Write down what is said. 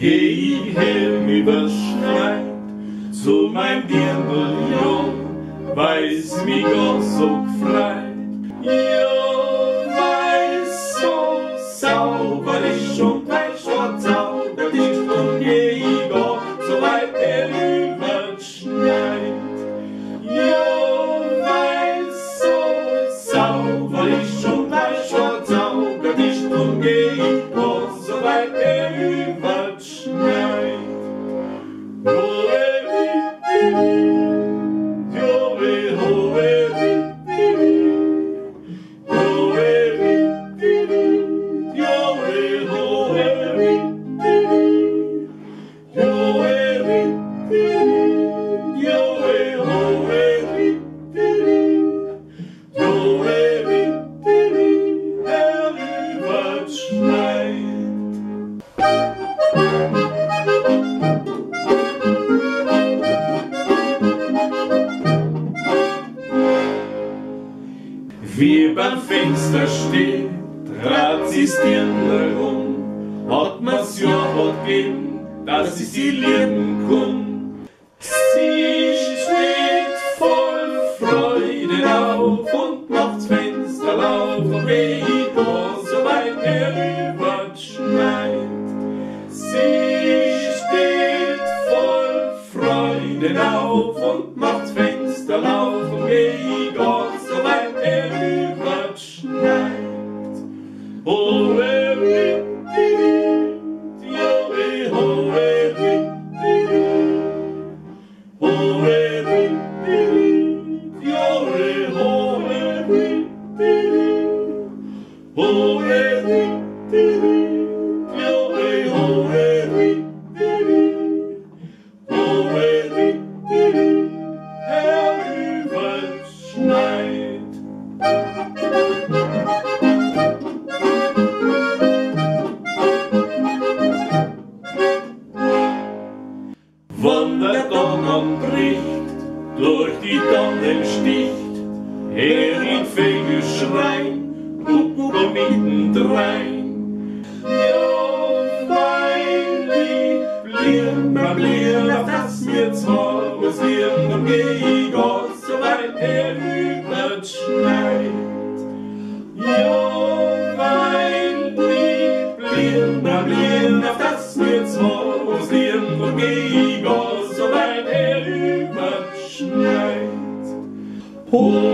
geh ich her überschneit zu meinem Dirndl-Jung, weil's mich Gott so gefreit. Ja, weil's so sauber ist und weil's schon zaubert ist und geh ich Gott so weit überschneit. Ja, weil's so sauber ist und weil's schon zaubert ist und geh ich Gott so weit überschneit. Wie beim Fenster steht, trat sie's Dirndl hat mir's ja hat gegeben, dass ich sie lieben kann. Sie steht voll Freude auf und macht's Fenster auf und geh ich da so weit herüberschneit. Sie steht voll Freude auf und macht's Fenster auf und geh ich da so weit herüberschneit. Oh, wann der Tag anbricht, durch die Tannen sticht, her in Fegel schrein, Kuckuck mittendrein. Ja, weil ich blieb, auf das mir zwar was lernen, dann geh ich Gott so weit herüberschneit. Ja, weil ich blieb, auf das mir zwar was lernen, dann geh ich Gott so weit herüberschneit. Oh,